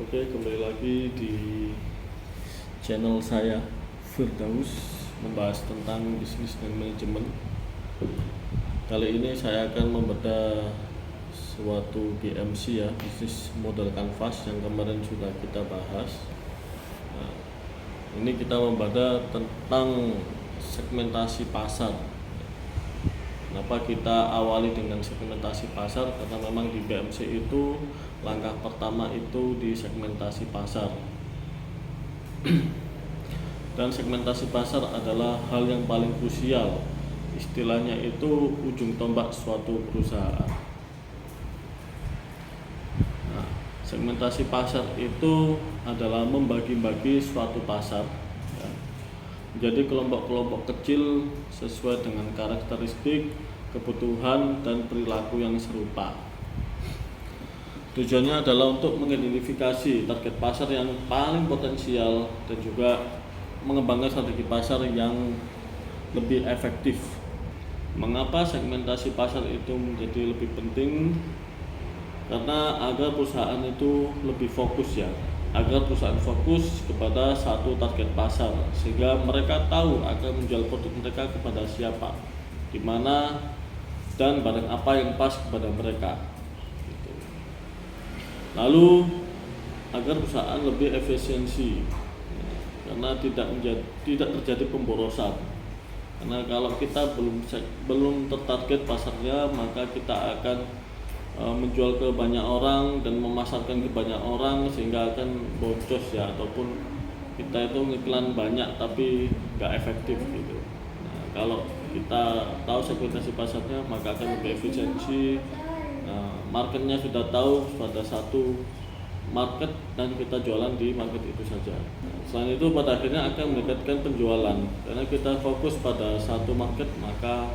Oke, kembali lagi di channel saya Firdaus, membahas tentang bisnis dan manajemen. Kali ini saya akan membedah suatu BMC ya, bisnis model kanvas yang kemarin sudah kita bahas. Nah, ini kita membedah tentang segmentasi pasar. Kenapa kita awali dengan segmentasi pasar? Karena memang di BMC itu langkah pertama itu di segmentasi pasar. Dan segmentasi pasar adalah hal yang paling krusial. Istilahnya itu ujung tombak suatu perusahaan. Nah, segmentasi pasar itu adalah membagi-bagi suatu pasar jadi kelompok-kelompok kecil sesuai dengan karakteristik, kebutuhan, dan perilaku yang serupa. Tujuannya adalah untuk mengidentifikasi target pasar yang paling potensial dan juga mengembangkan strategi pasar yang lebih efektif. Mengapa segmentasi pasar itu menjadi lebih penting? Karena agar perusahaan itu lebih fokus ya, agar perusahaan fokus kepada satu target pasar sehingga mereka tahu akan menjual produk mereka kepada siapa, di mana, dan barang apa yang pas kepada mereka gitu. Lalu agar perusahaan lebih efisiensi karena tidak terjadi pemborosan, karena kalau kita belum tertarget pasarnya maka kita akan menjual ke banyak orang dan memasarkan ke banyak orang sehingga akan boncos ya, ataupun kita itu ngiklan banyak tapi nggak efektif gitu. Nah, kalau kita tahu segmentasi pasarnya maka akan lebih efisiensi. Nah, marketnya sudah tahu pada satu market dan kita jualan di market itu saja. Nah, selain itu pada akhirnya akan meningkatkan penjualan karena kita fokus pada satu market, maka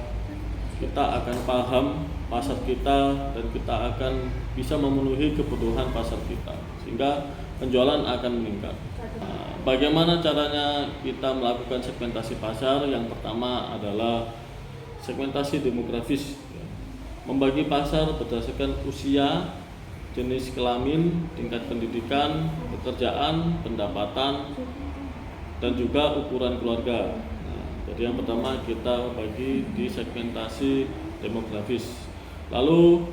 kita akan paham pasar kita dan kita akan bisa memenuhi kebutuhan pasar kita sehingga penjualan akan meningkat. Nah, bagaimana caranya kita melakukan segmentasi pasar? Yang pertama adalah segmentasi demografis, membagi pasar berdasarkan usia, jenis kelamin, tingkat pendidikan, pekerjaan, pendapatan, dan juga ukuran keluarga. Jadi yang pertama kita bagi di segmentasi demografis. Lalu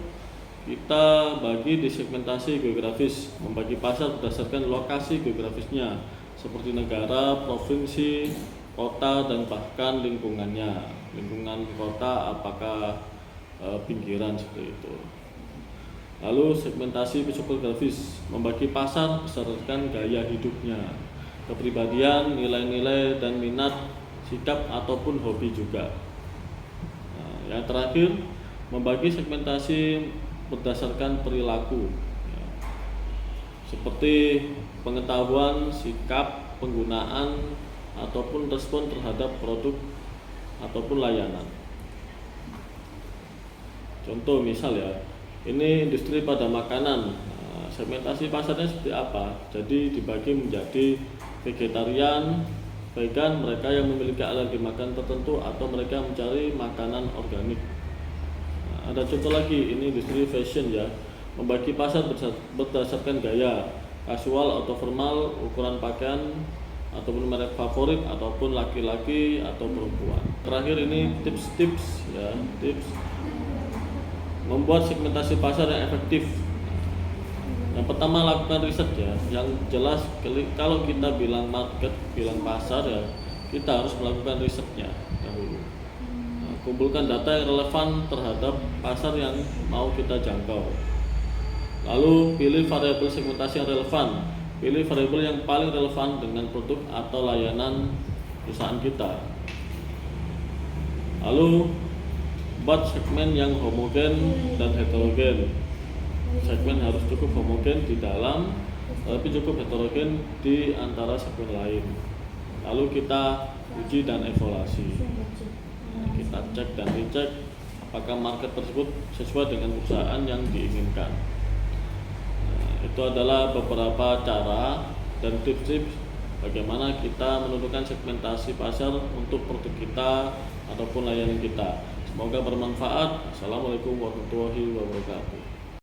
kita bagi di segmentasi geografis, membagi pasar berdasarkan lokasi geografisnya seperti negara, provinsi, kota, dan bahkan lingkungannya. Lingkungan kota apakah pinggiran seperti itu. Lalu segmentasi psikografis, membagi pasar berdasarkan gaya hidupnya, kepribadian, nilai-nilai, dan minat, sikap ataupun hobi juga. Nah, yang terakhir membagi segmentasi berdasarkan perilaku ya, seperti pengetahuan, sikap, penggunaan ataupun respon terhadap produk ataupun layanan. Contoh misal ya, ini industri pada makanan. Nah, segmentasi pasarnya seperti apa? Jadi dibagi menjadi vegetarian, vegan, mereka yang memiliki alergi makan tertentu, atau mereka mencari makanan organik. Nah, ada contoh lagi, ini industri fashion ya, membagi pasar berdasarkan gaya, kasual atau formal, ukuran pakaian ataupun merek favorit ataupun laki-laki atau perempuan. Terakhir ini tips-tips ya, tips membuat segmentasi pasar yang efektif. Yang pertama, lakukan riset ya, yang jelas kalau kita bilang market, bilang pasar ya, kita harus melakukan risetnya dahulu. Nah, kumpulkan data yang relevan terhadap pasar yang mau kita jangkau. Lalu pilih variabel segmentasi yang relevan, pilih variabel yang paling relevan dengan produk atau layanan perusahaan kita. Lalu buat segmen yang homogen dan heterogen. Segmen harus cukup homogen di dalam, tapi cukup heterogen di antara segmen lain. Lalu kita uji dan evaluasi. Nah, kita cek dan dicek apakah market tersebut sesuai dengan perusahaan yang diinginkan. Nah, itu adalah beberapa cara dan tips-tips bagaimana kita menentukan segmentasi pasar untuk produk kita ataupun layanan kita. Semoga bermanfaat. Assalamualaikum warahmatullahi wabarakatuh.